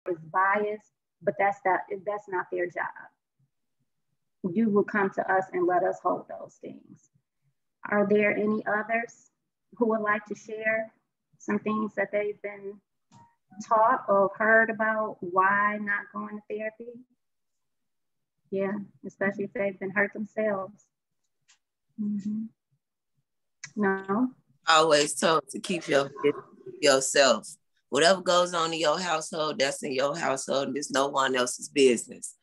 is biased, but that's not their job. You will come to us and let us hold those things. Are there any others who would like to share some things that they've been taught or heard about why not going to therapy? Yeah, especially if they've been hurt themselves. Mm-hmm. No? Always told to keep yourself. Whatever goes on in your household, that's in your household, and it's no one else's business.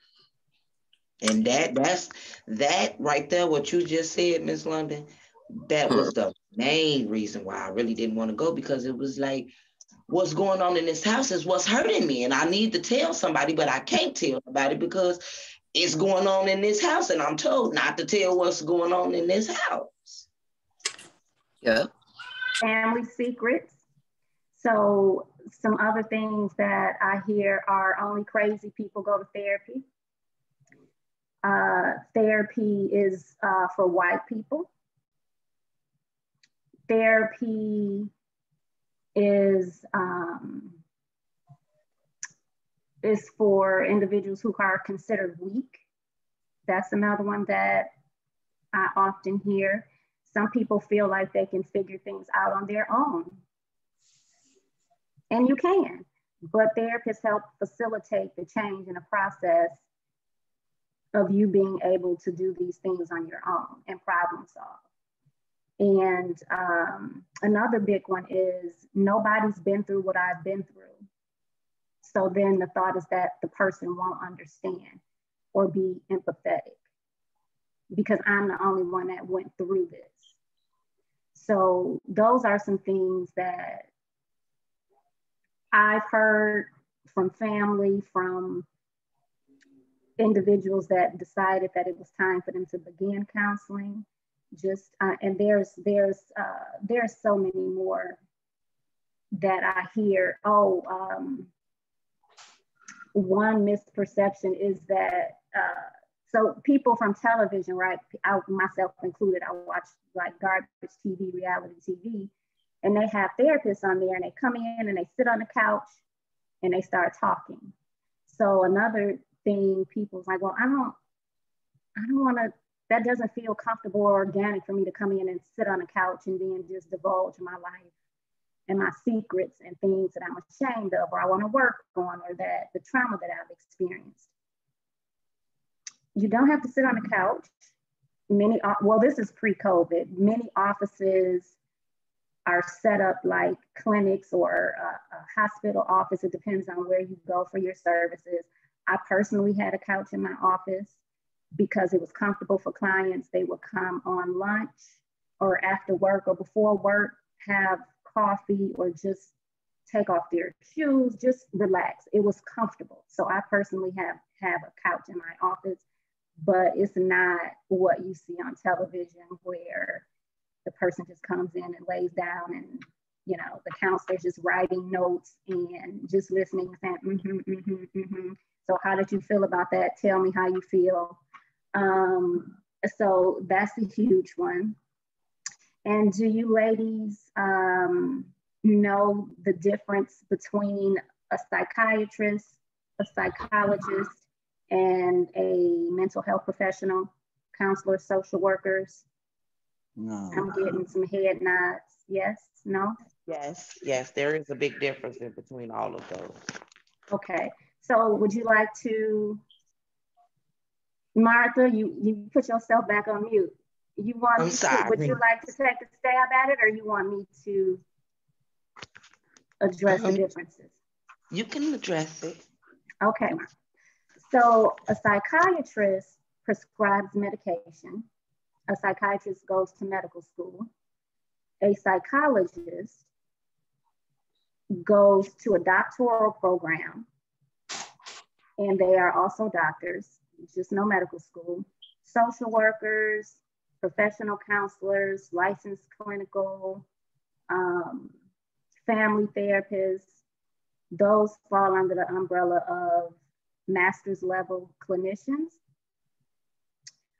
And that's right there, what you just said, Miss London, that was the main reason why I really didn't want to go, because it was like, what's going on in this house is what's hurting me. And I need to tell somebody, but I can't tell somebody because it's going on in this house. And I'm told not to tell what's going on in this house. Yeah. Family secrets. So some other things that I hear are only crazy people go to therapy. Therapy is for white people. Therapy is for individuals who are considered weak. That's another one that I often hear. Some people feel like they can figure things out on their own. And you can, but therapists help facilitate the change in the process of you being able to do these things on your own and problem solve. And another big one is nobody's been through what I've been through. So then the thought is that the person won't understand or be empathetic because I'm the only one that went through this. So those are some things that I've heard from family, from individuals that decided that it was time for them to begin counseling. And there's so many more that I hear. One misperception is that so people from television, right? Myself included, I watch like garbage TV, reality TV, and they have therapists on there, and they come in and they sit on the couch and they start talking. So another thing, people's like, well, I don't want to. That doesn't feel comfortable or organic for me to come in and sit on the couch and then just divulge my life and my secrets and things that I'm ashamed of, or I want to work on, or that the trauma that I've experienced. You don't have to sit on the couch. This is pre-COVID. Many offices are set up like clinics or a hospital office. It depends on where you go for your services. I personally had a couch in my office because it was comfortable for clients. They would come on lunch or after work or before work, have coffee or just take off their shoes, just relax. It was comfortable. So I personally have a couch in my office, but it's not what you see on television where the person just comes in and lays down and, you know, the counselor's just writing notes and just listening and saying, So how did you feel about that? Tell me how you feel. So that's a huge one. And do you ladies know the difference between a psychiatrist, a psychologist, and a mental health professional, counselor, social workers? No. I'm getting some head nods. Yes, no? Yes, there is a big difference in between all of those. Okay, so would you like to, Martha, you put yourself back on mute. Would you like to take a stab at it, or you want me to address the differences? You can address it. Okay, so a psychiatrist prescribes medication. A psychiatrist goes to medical school. A psychologist goes to a doctoral program, and they are also doctors, just no medical school. Social workers, professional counselors, licensed clinical, family therapists, those fall under the umbrella of master's level clinicians.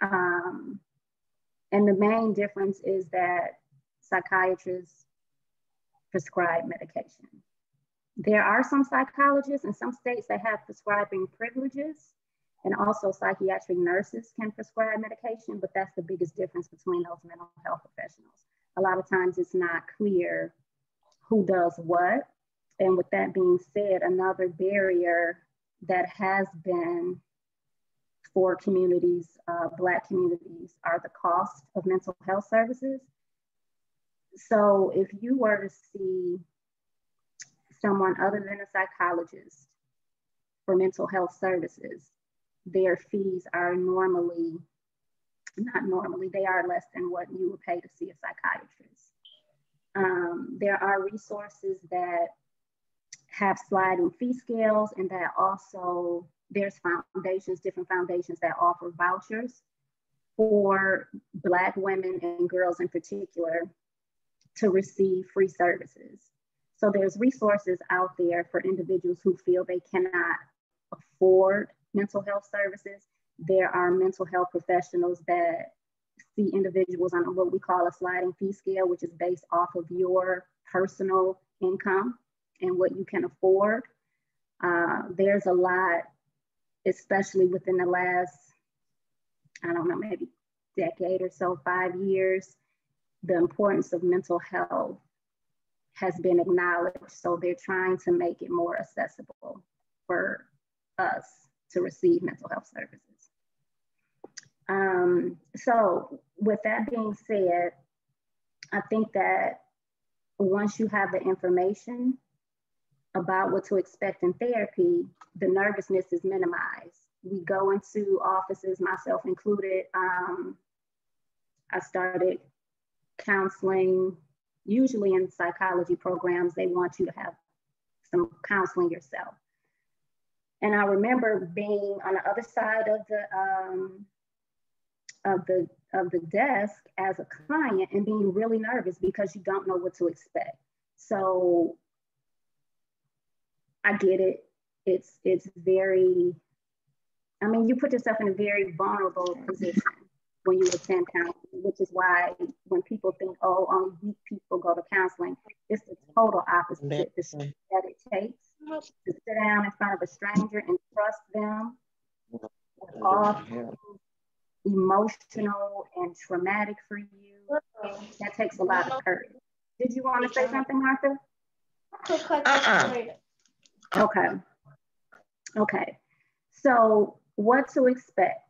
And the main difference is that psychiatrists prescribe medication There are some psychologists in some states that have prescribing privileges, and also psychiatric nurses can prescribe medication, but that's the biggest difference between those mental health professionals. A lot of times it's not clear who does what. And with that being said, another barrier that has been for communities, Black communities, are the cost of mental health services. So if you were to see someone other than a psychologist for mental health services, their fees are not normally, they are less than what you would pay to see a psychiatrist. There are resources that have sliding fee scales, and that also there's foundations, different foundations that offer vouchers for Black women and girls in particular to receive free services. So there's resources out there for individuals who feel they cannot afford mental health services. There are mental health professionals that see individuals on what we call a sliding fee scale, which is based off of your personal income and what you can afford. There's a lot, especially within the last, I don't know, maybe decade or so, 5 years, the importance of mental health has been acknowledged. So they're trying to make it more accessible for us to receive mental health services. So with that being said, I think that once you have the information about what to expect in therapy, the nervousness is minimized. We go into offices, myself included. I started counseling. Usually in psychology programs, they want you to have some counseling yourself. And I remember being on the other side of the desk as a client and being really nervous because you don't know what to expect. So I get it. It's very, I mean, you put yourself in a very vulnerable position when you attend counseling, which is why when people think, oh, only weak people go to counseling, it's the total opposite. The strength that it takes to sit down in front of a stranger and trust them with all emotional and traumatic for you. That takes a lot of courage. Did you want to say something, Martha? Okay. So what to expect?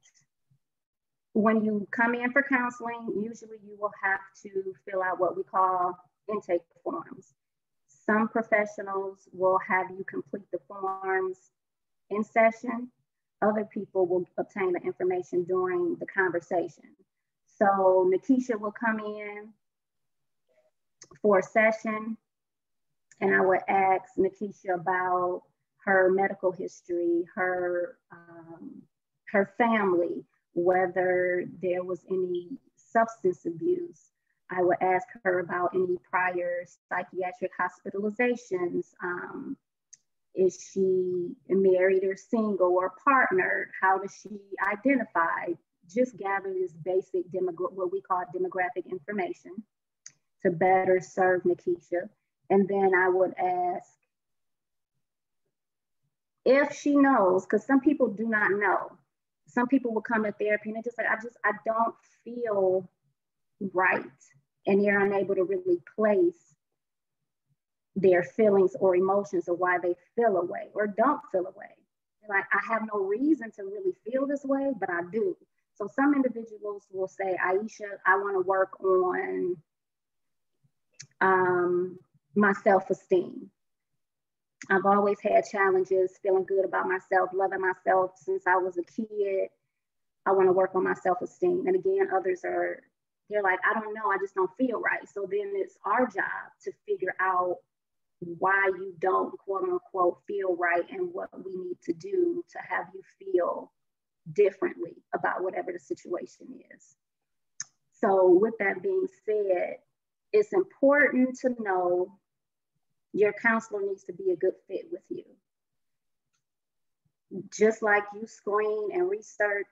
When you come in for counseling, usually you will have to fill out what we call intake forms. Some professionals will have you complete the forms in session. Other people will obtain the information during the conversation. So Nikisha will come in for a session, and I would ask Nikisha about her medical history, her family, whether there was any substance abuse. I would ask her about any prior psychiatric hospitalizations. Is she married or single or partnered? How does she identify? Just gather this basic what we call demographic information to better serve Nikisha. And then I would ask if she knows, because some people do not know. Some people will come to therapy and they're just like, I don't feel right. And they're unable to really place their feelings or emotions of why they feel away or don't feel away. They're like, I have no reason to really feel this way, but I do. So some individuals will say, Ieisha, I want to work on my self-esteem. I've always had challenges feeling good about myself, loving myself since I was a kid. I want to work on my self-esteem. And again, others they're like, I don't know, I just don't feel right. So then it's our job to figure out why you don't, quote unquote, feel right and what we need to do to have you feel differently about whatever the situation is. So with that being said, it's important to know your counselor needs to be a good fit with you. Just like you screen and research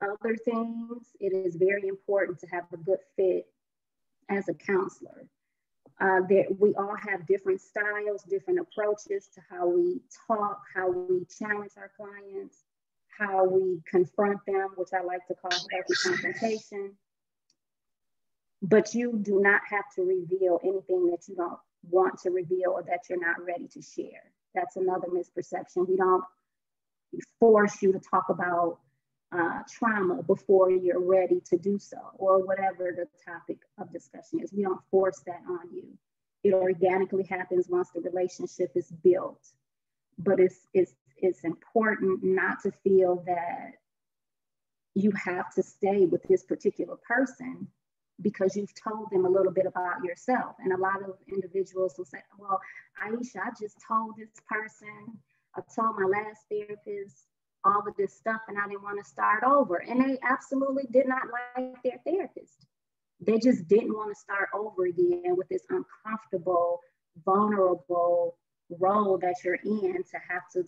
other things, it is very important to have a good fit as a counselor. We all have different styles, different approaches to how we talk, how we challenge our clients, how we confront them, which I like to call healthy confrontation. But you do not have to reveal anything that you don't want to reveal or that you're not ready to share. That's another misperception. We don't force you to talk about trauma before you're ready to do so, or whatever the topic of discussion is. We don't force that on you. It organically happens once the relationship is built. But it's important not to feel that you have to stay with this particular person because you've told them a little bit about yourself. And a lot of individuals will say, well, Ieisha, I just told this person, I told my last therapist all of this stuff and I didn't want to start over. And they absolutely did not like their therapist. They just didn't want to start over again with this uncomfortable, vulnerable role that you're in, to have to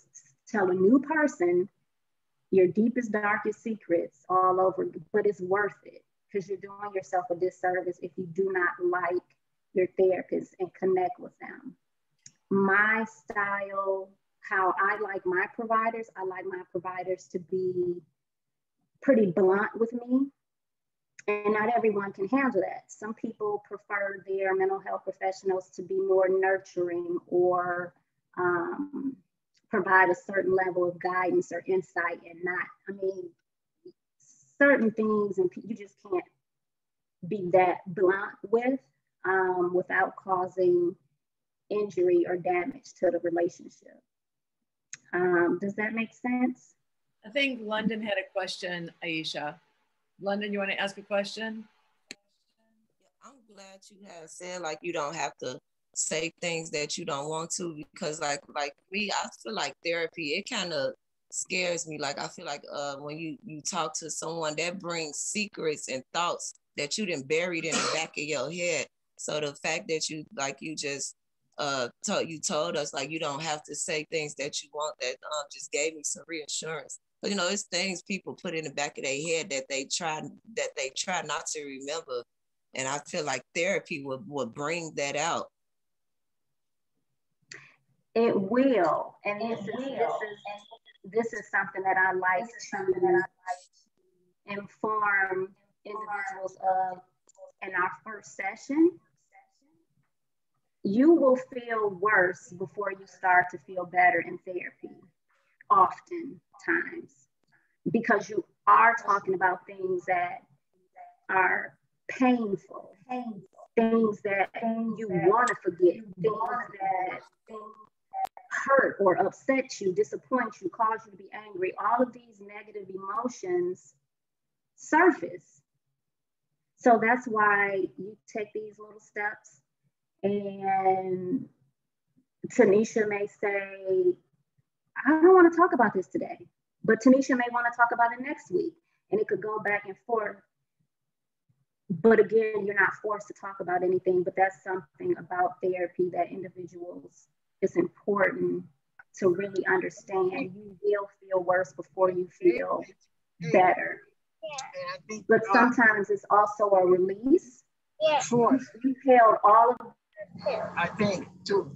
tell a new person your deepest, darkest secrets all over. But it's worth it, because you're doing yourself a disservice if you do not like your therapist and connect with them. My style, how I like my providers to be pretty blunt with me. And not everyone can handle that. Some people prefer their mental health professionals to be more nurturing or provide a certain level of guidance or insight, and not, I mean, certain things, and you just can't be that blunt with without causing injury or damage to the relationship. Does that make sense? I think London had a question, Ieisha. London, you want to ask a question? I'm glad you have said, like, you don't have to say things that you don't want to, because like me, I feel like therapy, it kind of scares me. Like, I feel like when you talk to someone, that brings secrets and thoughts that you done buried in the back of your head. So the fact that you just told us, like, you don't have to say things that you want, that just gave me some reassurance. But, you know, it's things people put in the back of their head that they try not to remember. And I feel like therapy would bring that out. It will. And this is something that I like to inform individuals of in our first session. You will feel worse before you start to feel better in therapy, oftentimes, because you are talking about things that are painful, things that you want to forget, things that hurt or upset you, disappoint you, cause you to be angry. All of these negative emotions surface. So that's why you take these little steps. And Tanisha may say, I don't want to talk about this today, but Tanisha may want to talk about it next week, and it could go back and forth. But again, you're not forced to talk about anything, but that's something about therapy that individuals, it's important to really understand. You will feel worse before you feel better. But sometimes it's also a release. Sure. You held all of I think too.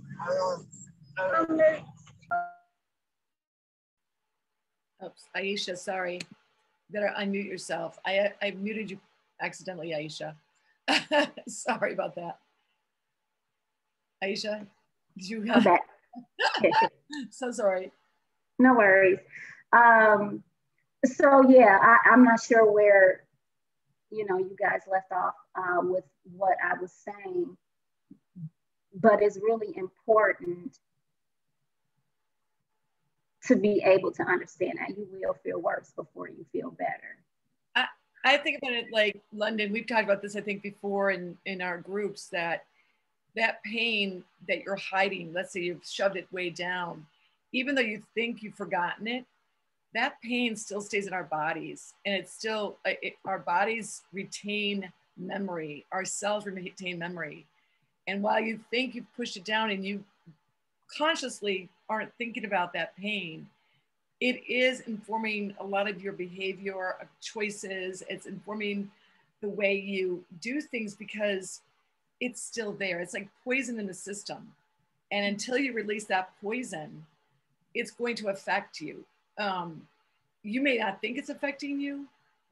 Oops, Ieisha, sorry. Better unmute yourself. I muted you accidentally, Ieisha. Sorry about that. Ieisha, did you have that? So sorry. No worries. So yeah, I'm not sure where, you guys left off with what I was saying, but it's really important to be able to understand that you will feel worse before you feel better. I think about it like, London, we've talked about this, I think, before in our groups, that pain that you're hiding, let's say you've shoved it way down, even though you think you've forgotten it, that pain still stays in our bodies. And it's still, our bodies retain memory, our cells retain memory. And while you think you've pushed it down and you consciously aren't thinking about that pain, it is informing a lot of your behavior, choices. It's informing the way you do things, because it's still there. It's like poison in the system. And until you release that poison, it's going to affect you. You may not think it's affecting you,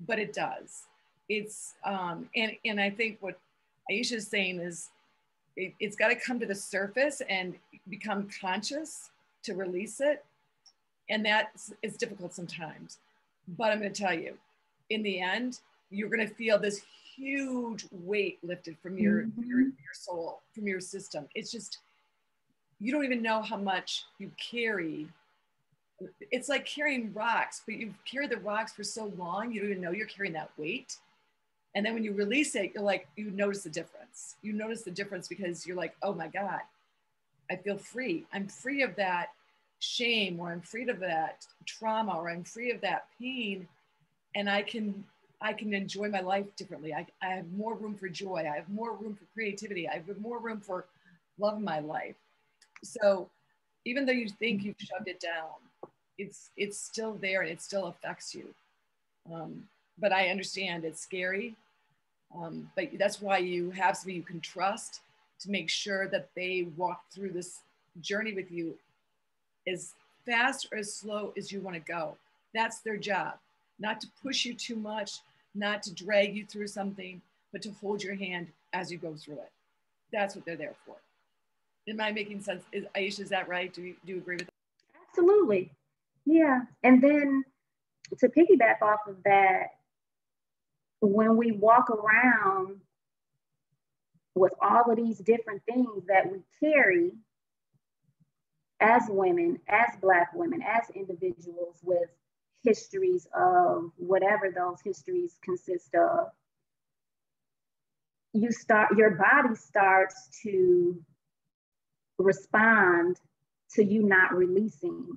but it does. It's, and I think what Ieisha is saying is it's got to come to the surface and become conscious to release it. And that is difficult sometimes. But I'm going to tell you, in the end, you're going to feel this huge weight lifted from your soul, from your system. It's just, you don't even know how much you carry. It's like carrying rocks, but you've carried the rocks for so long, you don't even know you're carrying that weight. And then when you release it, you're like, you notice the difference. You notice the difference because you're like, oh my God, I feel free. I'm free of that shame, or I'm free of that trauma, or I'm free of that pain. And I can enjoy my life differently. I have more room for joy. I have more room for creativity. I have more room for love in my life. So even though you think you've shoved it down, it's still there and it still affects you. But I understand it's scary. But that's why you have somebody you can trust to make sure that they walk through this journey with you as fast or as slow as you want to go. That's their job, not to push you too much, not to drag you through something, but to hold your hand as you go through it. That's what they're there for. Am I making sense? Ieisha, is that right? Do you agree with that? Absolutely. Yeah. And then to piggyback off of that, when we walk around with all of these different things that we carry as women, as Black women, as individuals with histories of whatever those histories consist of, your body starts to respond to you not releasing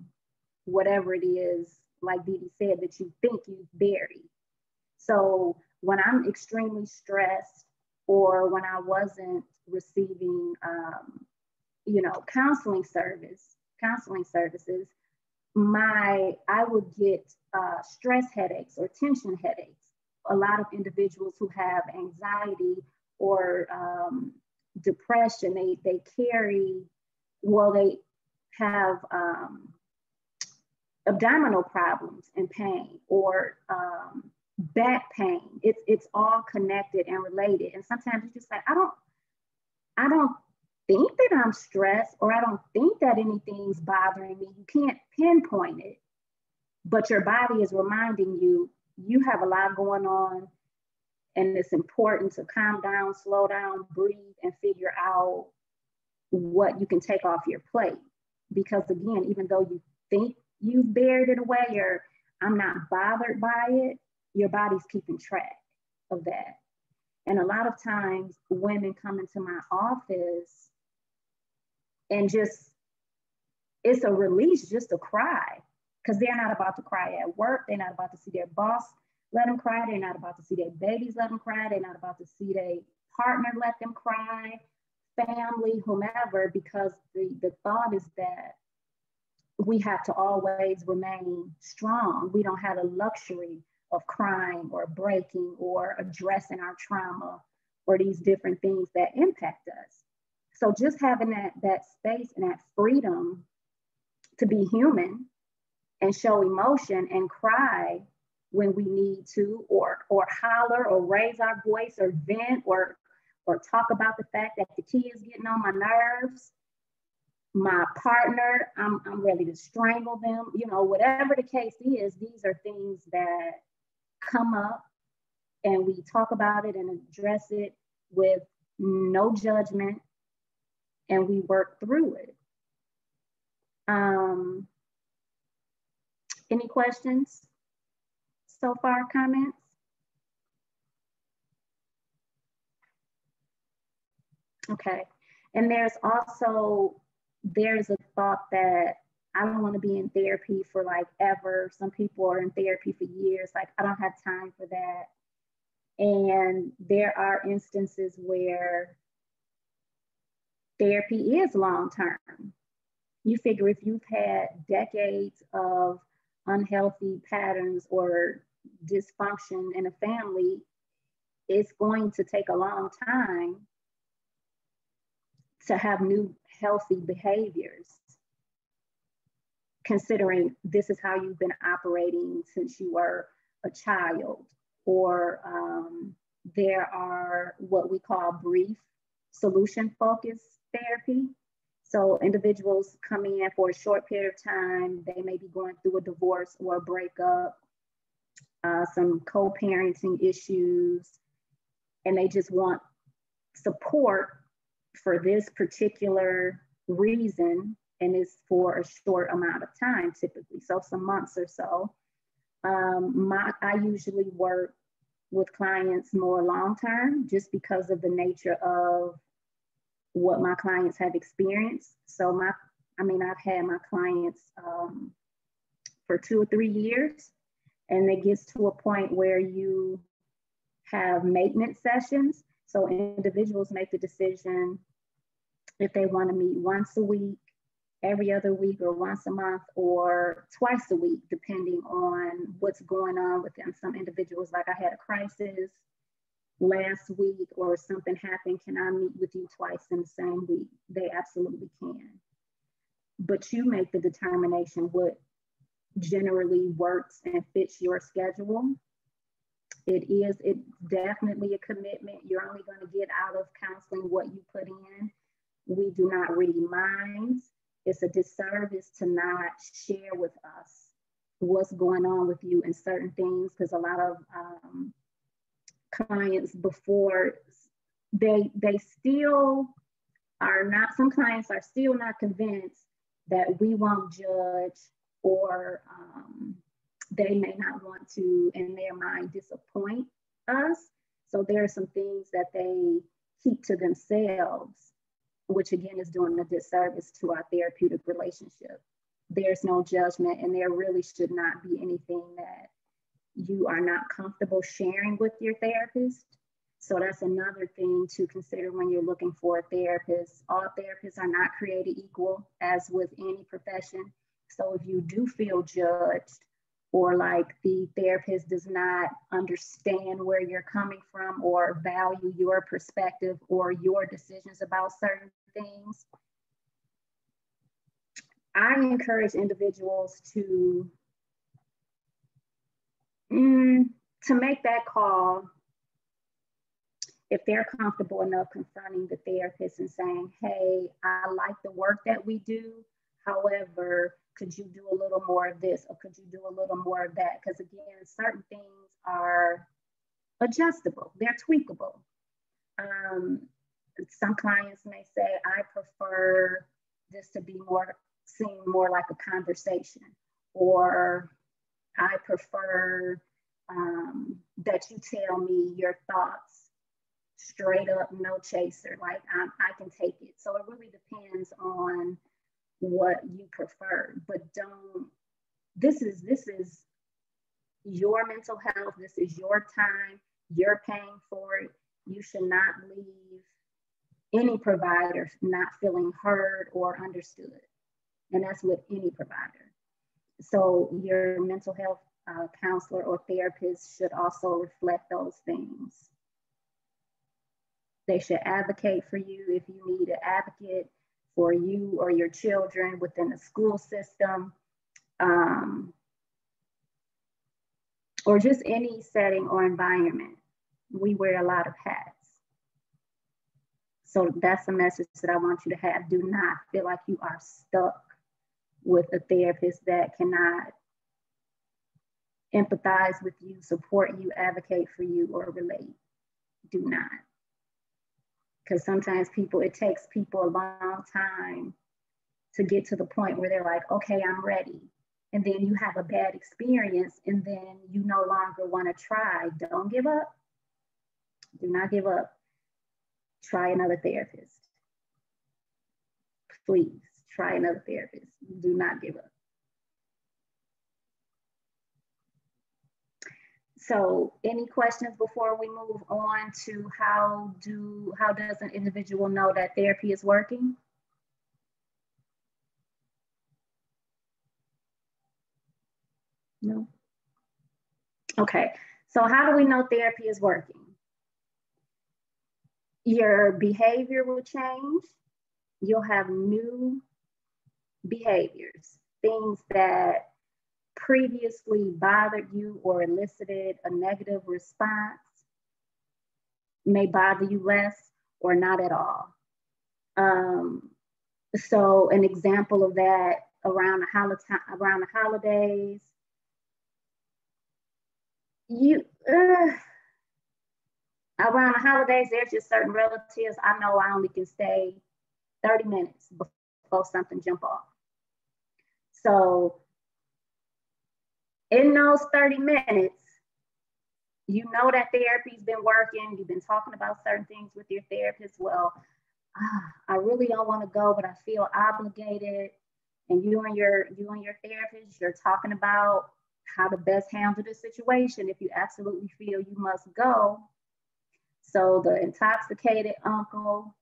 whatever it is, like Dee Dee said, that you think you've buried. So when I'm extremely stressed, or when I wasn't receiving, counseling services, I would get stress headaches or tension headaches. A lot of individuals who have anxiety or depression, they have abdominal problems and pain, or back pain. It's all connected and related. And sometimes you just like, I don't think that I'm stressed, or I don't think that anything's bothering me. You can't pinpoint it, but your body is reminding you, you have a lot going on, and it's important to calm down, slow down, breathe, and figure out what you can take off your plate. Because again, even though you think you've buried it away, or I'm not bothered by it, your body's keeping track of that. And a lot of times women come into my office and it's a release just to cry, because they're not about to cry at work. They're not about to see their boss let them cry. They're not about to see their babies let them cry. They're not about to see their partner let them cry, family, whomever, because the thought is that we have to always remain strong. We don't have the luxury of crying or breaking or addressing our trauma or these different things that impact us. So just having that space and that freedom to be human and show emotion and cry when we need to, or holler or raise our voice or vent or talk about the fact that the kid is getting on my nerves, my partner, I'm ready to strangle them, whatever the case is. These are things that come up, and we talk about it and address it with no judgment, and we work through it. Any questions so far, comments? Okay. And there's a thought that I don't want to be in therapy for like ever. Some people are in therapy for years. Like, I don't have time for that. And there are instances where therapy is long-term. You figure if you've had decades of unhealthy patterns or dysfunction in a family, it's going to take a long time to have new healthy behaviors, considering this is how you've been operating since you were a child. Or there are what we call brief solution focused therapy. So individuals come in for a short period of time, they may be going through a divorce or a breakup, some co-parenting issues, and they just want support for this particular reason, and it's for a short amount of time typically, so some months or so. I usually work with clients more long-term just because of the nature of what my clients have experienced. So I've had my clients for 2 or 3 years, and it gets to a point where you have maintenance sessions. So individuals make the decision if they want to meet once a week, every other week, or once a month, or twice a week, depending on what's going on with them. Some individuals, like I had a crisis last week or something happened, can I meet with you twice in the same week? They absolutely can. But you make the determination what generally works and fits your schedule. It's definitely a commitment. You're only going to get out of counseling what you put in. We do not read minds. It's a disservice to not share with us what's going on with you in certain things, because a lot of clients before they still are not, some clients are still not convinced that we won't judge, or they may not want to, in their mind, disappoint us. So there are some things that they keep to themselves, which again is doing a disservice to our therapeutic relationship. There's no judgment, and there really should not be anything that you are not comfortable sharing with your therapist. So that's another thing to consider when you're looking for a therapist. All therapists are not created equal, as with any profession. So if you do feel judged, or like the therapist does not understand where you're coming from or value your perspective or your decisions about certain things, I encourage individuals to make that call if they're comfortable enough confronting the therapist and saying, hey, I like the work that we do. However, could you do a little more of this, or could you do a little more of that? Because again, certain things are adjustable, they're tweakable. Some clients may say, I prefer this to be seem more like a conversation, or I prefer that you tell me your thoughts straight up, no chaser, like I can take it. So it really depends on what you prefer, but this is your mental health, this is your time, you're paying for it. You should not leave any provider not feeling heard or understood, and that's with any provider. So your mental health counselor or therapist should also reflect those things. They should advocate for you if you need an advocate for you or your children within the school system, or just any setting or environment. We wear a lot of hats. So that's a message that I want you to have. Do not feel like you are stuck with a therapist that cannot empathize with you, support you, advocate for you, or relate. Do not. Because sometimes it takes people a long time to get to the point where they're like, okay, I'm ready. And then you have a bad experience, and then you no longer want to try. Don't give up. Do not give up. Try another therapist. Please, try another therapist. Do not give up. So any questions before we move on to how does an individual know that therapy is working? No? Okay, so how do we know therapy is working? Your behavior will change. you'll have new behaviors, things that previously bothered you or elicited a negative response may bother you less or not at all. So an example of that around the holidays, around the holidays, there's just certain relatives I know I only can stay 30 minutes before something jump off. So in those 30 minutes, you know that therapy's been working, you've been talking about certain things with your therapist. Well, I really don't want to go, but I feel obligated. And you and your therapist, you're talking about how to best handle the situation if you absolutely feel you must go. So the intoxicated uncle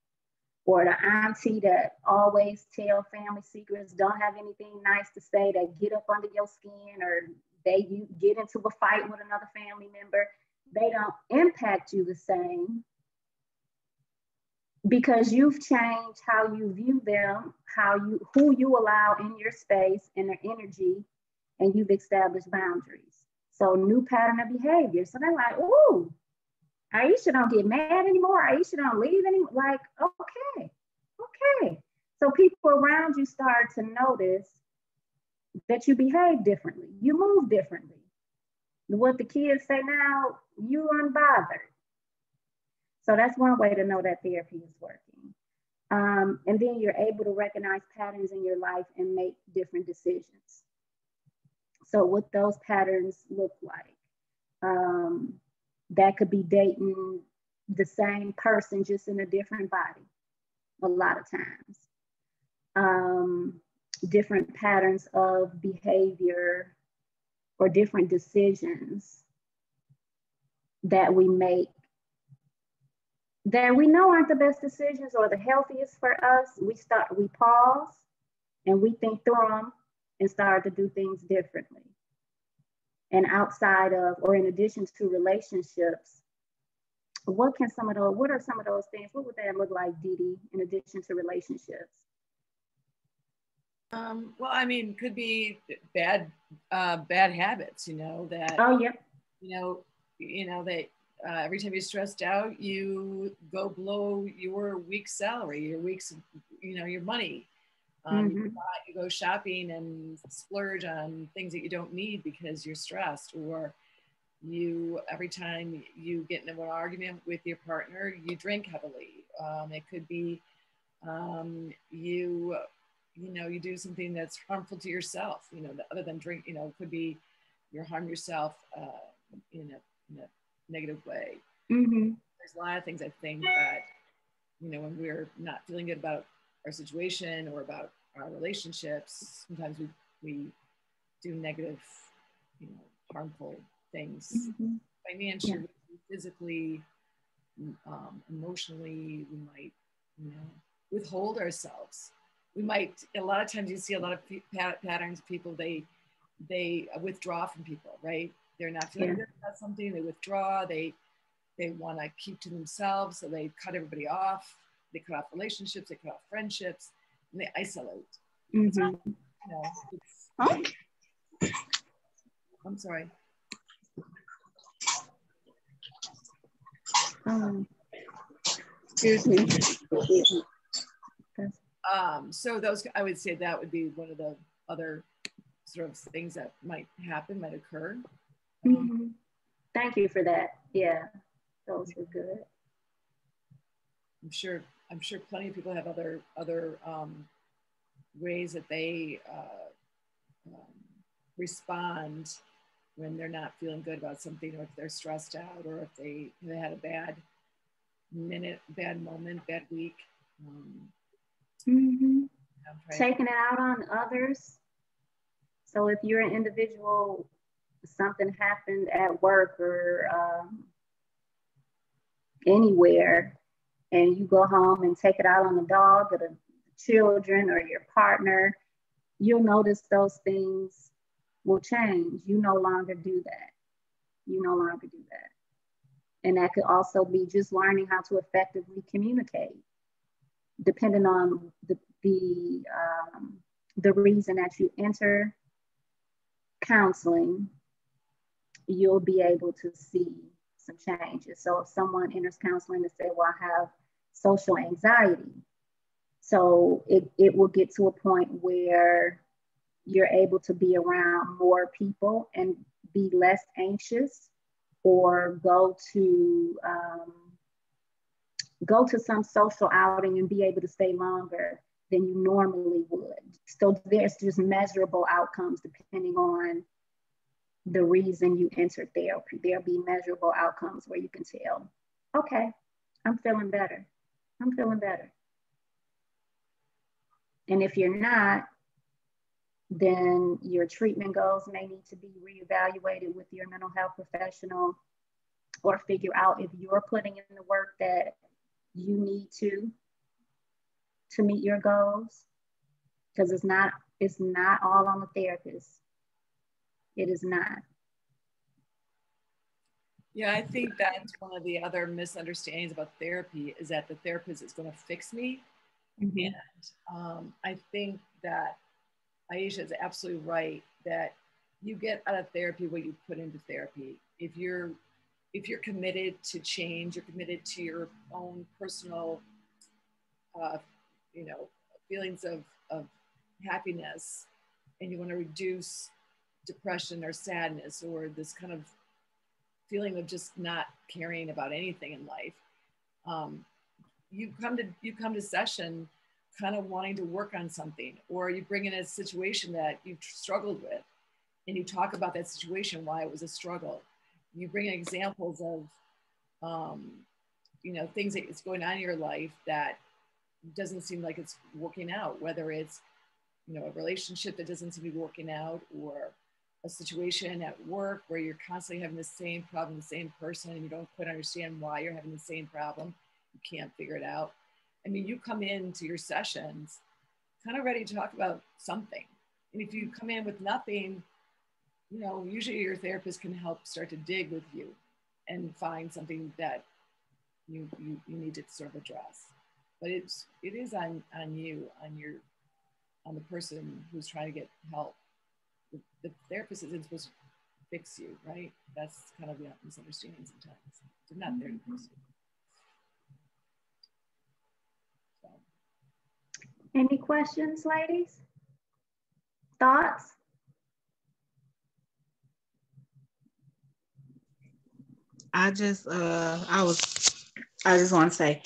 or the auntie that always tell family secrets, don't have anything nice to say, that get up under your skin, or you get into a fight with another family member, they don't impact you the same because you've changed how you view them, who you allow in your space and their energy, and you've established boundaries. So new pattern of behavior. So they're like, ooh, Ieisha don't get mad anymore. Ieisha don't leave anymore. Like, okay. So people around you start to notice that you behave differently. You move differently. What the kids say now, you unbothered. So that's one way to know that therapy is working. And then you're able to recognize patterns in your life and make different decisions. So what those patterns look like. That could be dating the same person, just in a different body, a lot of times. Different patterns of behavior or different decisions that we make that we know aren't the best decisions or the healthiest for us. We pause and we think through them and start to do things differently. And outside of, or in addition to relationships, what are some of those things? What would that look like, Dee Dee, in addition to relationships? Well, I mean, could be bad habits, that. Oh, yeah. That every time you're stressed out, you go below your week's salary, your week's, your money. You go shopping and splurge on things that you don't need because you're stressed, or every time you get into an argument with your partner, you drink heavily. It could be you do something that's harmful to yourself, other than drink, it could be you harm yourself in a negative way. There's a lot of things I think that, when we're not feeling good about our situation or about our relationships, sometimes we do negative, harmful things, financially, physically, emotionally. We might, withhold ourselves. We might, a lot of times you see a lot of patterns of people, they withdraw from people, right? They're not feeling good about something, they withdraw, they want to keep to themselves, so they cut everybody off, they cut off relationships, they cut off friendships, and they isolate. I'm sorry. Excuse me. So those, I would say that would be one of the other sort of things that might occur. Thank you for that. Yeah, those were good. I'm sure plenty of people have other ways that they respond when they're not feeling good about something, or if they're stressed out, or if they had a bad moment, bad week. Taking it out on others. So if you're an individual, something happened at work or anywhere, and you go home and take it out on the dog or the children or your partner, you'll notice those things will change. You no longer do that. And that could also be just learning how to effectively communicate. depending on the reason that you enter counseling, you'll be able to see some changes. So if someone enters counseling and say, well, I have social anxiety, so it will get to a point where you're able to be around more people and be less anxious, or go to some social outing and be able to stay longer than you normally would. So there's just measurable outcomes depending on the reason you entered therapy. There'll be measurable outcomes where you can tell, okay, I'm feeling better. I'm feeling better. And if you're not, then your treatment goals may need to be reevaluated with your mental health professional, or figure out if you're putting in the work that you need to meet your goals. Because it's not all on the therapist. It is not. Yeah, I think that's one of the other misunderstandings about therapy, is that the therapist is going to fix me. Mm-hmm. And I think that Ieisha is absolutely right, that you get out of therapy what you put into therapy. If you're committed to change, you're committed to your own personal, feelings of happiness, and you want to reduce depression or sadness, or this kind of feeling of just not caring about anything in life, you come to session kind of wanting to work on something, or you bring in a situation that you've struggled with, and you talk about that situation, why it was a struggle. You bring in examples of, things that is going on in your life that doesn't seem like it's working out, whether it's, a relationship that doesn't seem to be working out, or a situation at work where you're constantly having the same problem, the same person, and you don't quite understand why you're having the same problem. You can't figure it out. I mean, you come into your sessions kind of ready to talk about something. And if you come in with nothing, usually your therapist can help start to dig with you and find something that you need to sort of address. But it is on you, on the person who's trying to get help. The therapist isn't supposed to fix you, right? That's kind of the misunderstanding sometimes. They're not there to fix you. So. Any questions, ladies? Thoughts? I just want to say,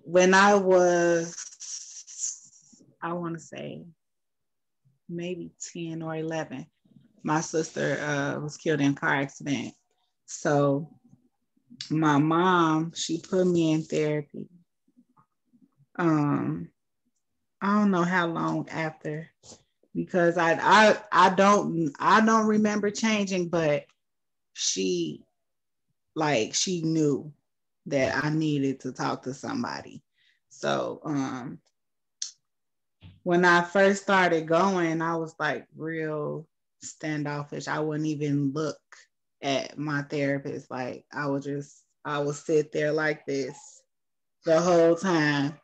when I want to say maybe 10 or 11, my sister was killed in a car accident. So my mom, she put me in therapy. I don't know how long after, because I don't remember changing, but she knew that I needed to talk to somebody. So when I first started going, I was like real standoffish. I wouldn't even look at my therapist. Like I would sit there like this the whole time.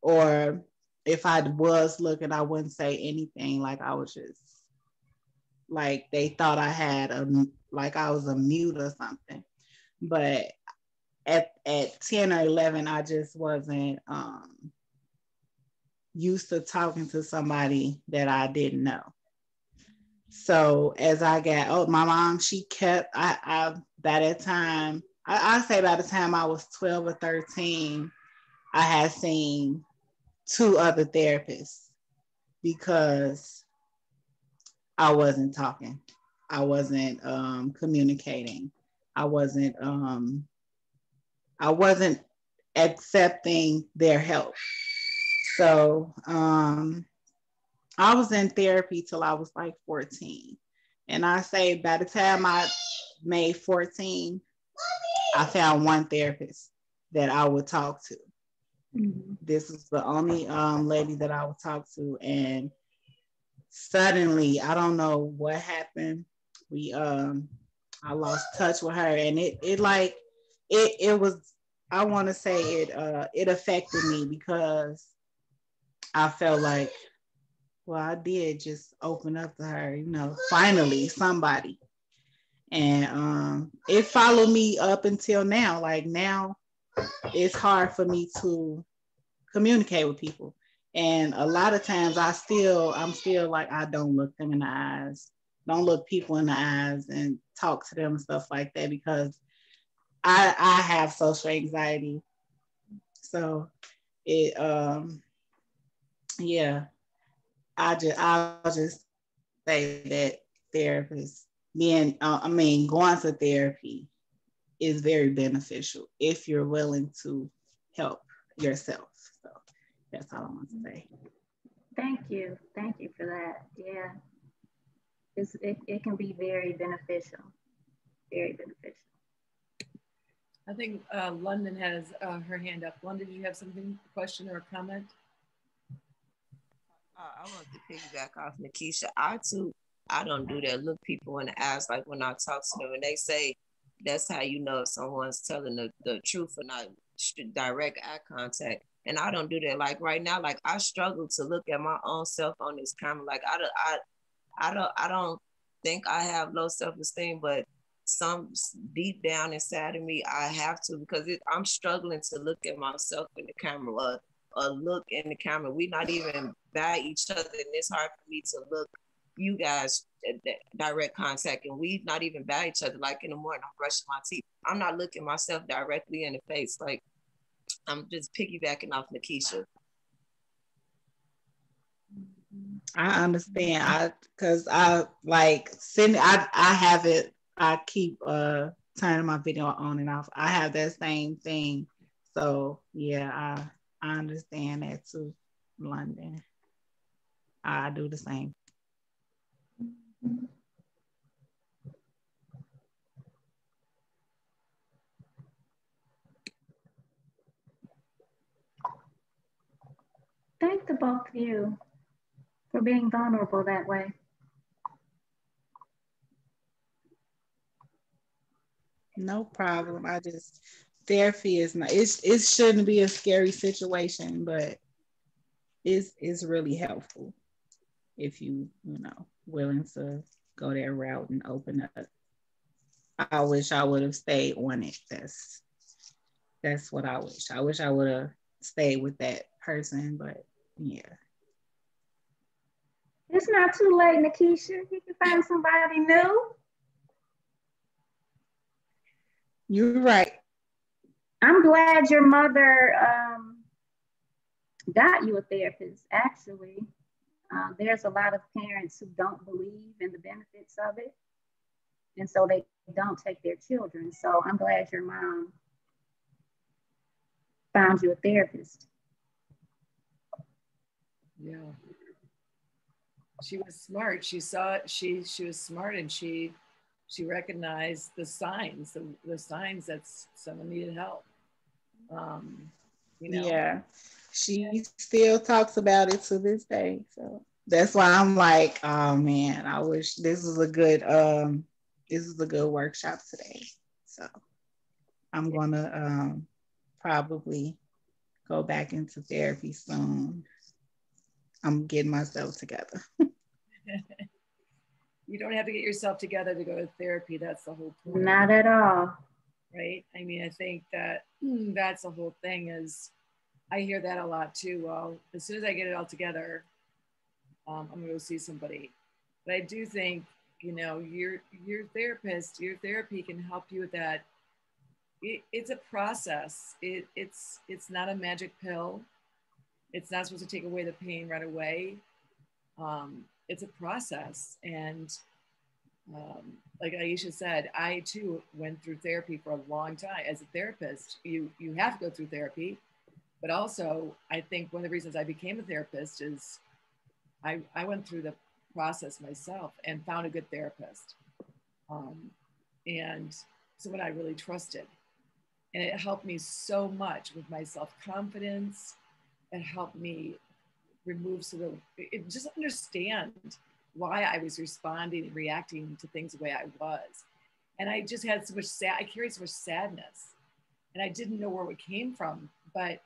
Or if I was looking, I wouldn't say anything. Like I was just like, they thought I had I was a mute or something. But at 10 or 11, I just wasn't used to talking to somebody that I didn't know. So as I got old, my mom, she kept, by that time, I say by the time I was 12 or 13, I had seen 2 other therapists, because I wasn't talking. I wasn't communicating. I wasn't accepting their help. So I was in therapy till I was like 14. And I say by the time I made 14, I found one therapist that I would talk to. Mm-hmm. This is the only lady that I would talk to. And suddenly, I don't know what happened. I lost touch with her, and it was, I want to say it affected me, because I felt like, well, I did just open up to her, you know, finally somebody. And it followed me up until now. Like now it's hard for me to communicate with people. And a lot of times I'm still like, I don't look them in the eyes, don't look people in the eyes and talk to them and stuff like that, because I have social anxiety. So it yeah, I'll just say that therapists going to therapy is very beneficial if you're willing to help yourself. So that's all I want to say. Thank you. Thank you for that. Yeah. It can be very beneficial. Very beneficial. I think London has her hand up. London, did you have something, question or a comment? I want to piggyback off Nikisha. I don't do that. Look people in the eyes, like when I talk to them and they say that's how you know if someone's telling the truth or not, direct eye contact. And I don't do that. Like right now, like I struggle to look at my own self on this camera. Like I don't think I have low self-esteem, but some deep down inside of me, I have to, because I'm struggling to look at myself in the camera or look in the camera. We're not even by each other, and it's hard for me to look you guys direct contact, and we not even by each other. Like in the morning, I'm brushing my teeth. I'm not looking myself directly in the face. Like I'm just piggybacking off Nikisha. I understand. Because I like send I have it. I keep turning my video on and off. I have that same thing. So yeah, I understand that too, London. I do the same. Thank the both of you for being vulnerable that way. No problem. Therapy is not, it shouldn't be a scary situation, but it's really helpful if you know, willing to go that route and open up. I wish I would have stayed on it. That's what I wish. I wish I would have stayed with that person, but yeah. It's not too late, Nikisha. You can find somebody new. You're right. I'm glad your mother got you a therapist, actually. There's a lot of parents who don't believe in the benefits of it, and so they don't take their children. So I'm glad your mom found you a therapist. Yeah. She was smart. She saw it. She was smart, and she recognized the signs, the signs that someone needed help. You know? Yeah. She still talks about it to this day. So that's why I'm like, oh man, I wish this is a good workshop today. So I'm gonna probably go back into therapy soon. I'm getting myself together. You don't have to get yourself together to go to therapy. That's the whole point. Not at all. Right? I mean, I think that that's the whole thing. Is I hear that a lot too. Well, as soon as I get it all together, I'm gonna go see somebody. But I do think, you know, your therapist, your therapy can help you with that. It's a process. It's not a magic pill. It's not supposed to take away the pain right away. It's a process. And like Ieisha said, I too went through therapy for a long time. As a therapist, you have to go through therapy. But also, I think one of the reasons I became a therapist is I went through the process myself and found a good therapist. And someone I really trusted. And it helped me so much with my self-confidence. It helped me remove just understand why I was responding and reacting to things the way I was. And I just had I carried so much sadness, and I didn't know where it came from. But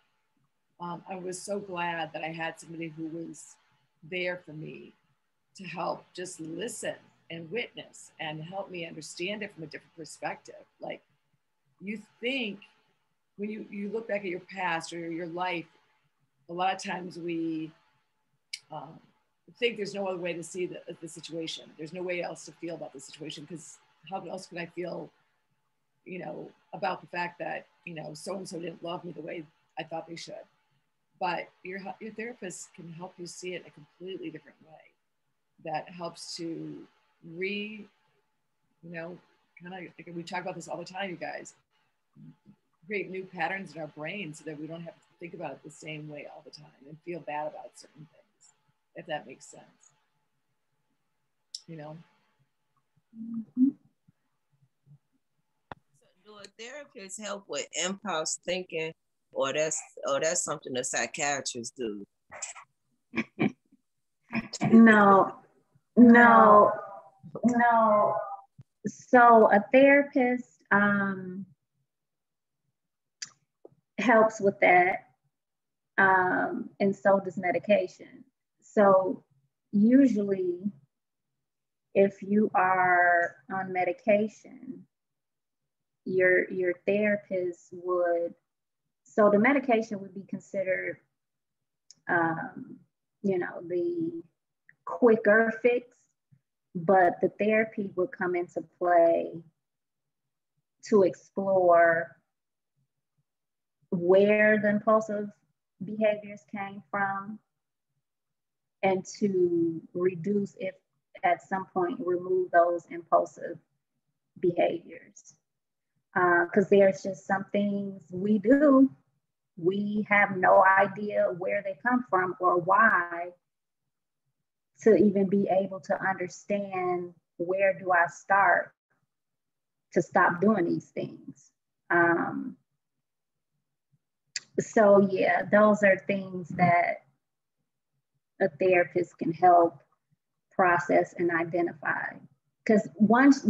I was so glad that I had somebody who was there for me to help just listen and witness and help me understand it from a different perspective. Like, you think when you look back at your past or your life, a lot of times we think there's no other way to see the situation. There's no way else to feel about the situation, because how else could I feel, about the fact that, so-and-so didn't love me the way I thought they should. But your therapist can help you see it in a completely different way that helps to kind of, like we talk about this all the time, you guys, create new patterns in our brain so that we don't have to think about it the same way all the time and feel bad about certain things, if that makes sense. Mm-hmm. So do a therapist help with impulse thinking, or that's something a psychiatrist do? No. So a therapist helps with that, and so does medication. So usually, if you are on medication, your therapist would, so the medication would be considered, the quicker fix, but the therapy would come into play to explore where the impulsive behaviors came from and to reduce, if at some point remove those impulsive behaviors. Because there's just some things we do, we have no idea where they come from or why, to even be able to understand where do I start to stop doing these things. So yeah, those are things that a therapist can help process and identify. Because once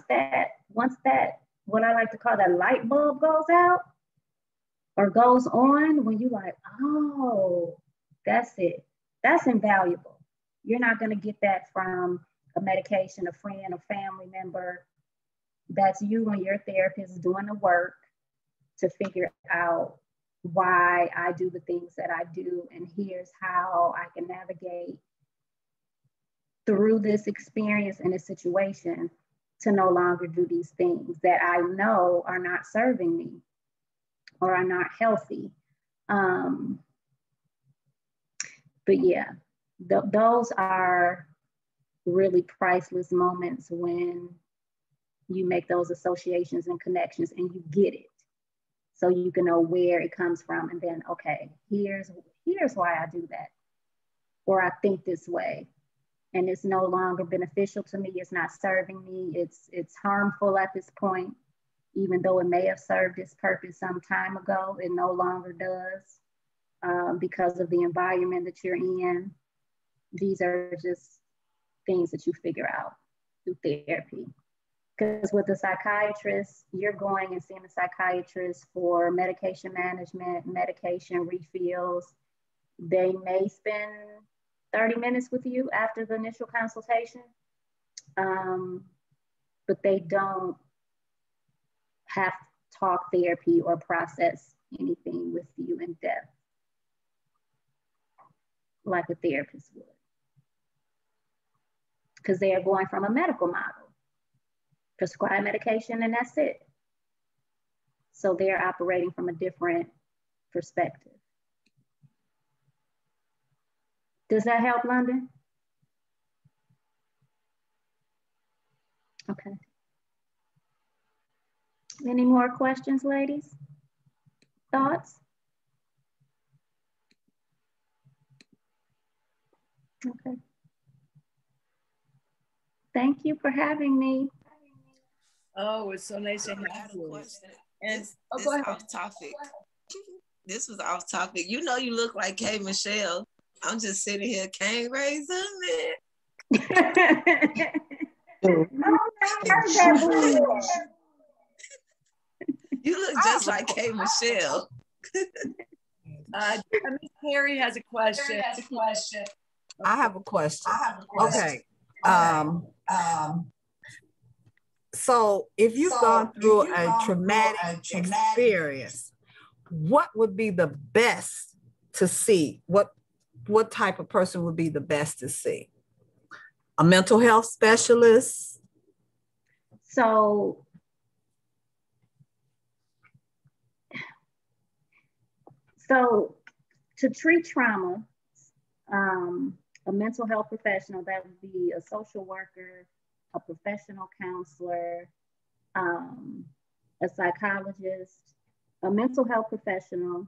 that, what I like to call that light bulb goes out or goes on, when you like, oh, that's it. That's invaluable. You're not going to get that from a medication, a friend, a family member. That's you and your therapist doing the work to figure out why I do the things that I do, and here's how I can navigate through this experience and this situation to no longer do these things that I know are not serving me or are not healthy. But yeah, those are really priceless moments when you make those associations and connections and you get it. So you can know where it comes from, and then, okay, here's why I do that, or I think this way, and it's no longer beneficial to me. It's not serving me. It's harmful at this point, even though it may have served its purpose some time ago. It no longer does because of the environment that you're in. These are just things that you figure out through therapy. Because with a psychiatrist, you're going and seeing a psychiatrist for medication management, medication refills. They may spend 30 minutes with you after the initial consultation, but they don't have talk therapy or process anything with you in depth like a therapist would. Because they are going from a medical model. Prescribe medication and that's it. So they're operating from a different perspective. Does that help, London? Okay. Any more questions, ladies? Thoughts? Okay. Thank you for having me. Oh, it's so nice to have you. And go ahead. Off topic. This was off topic. You know, you look like K. Michelle. I'm just sitting here, can't raise a man. You look just like K. Michelle. Miss Perry has a question. I have a question. Okay. So if you've gone through a traumatic experience, what would be the best to see? What type of person would be the best to see? A mental health specialist? So to treat trauma, a mental health professional, that would be a social worker, a professional counselor, a psychologist, a mental health professional.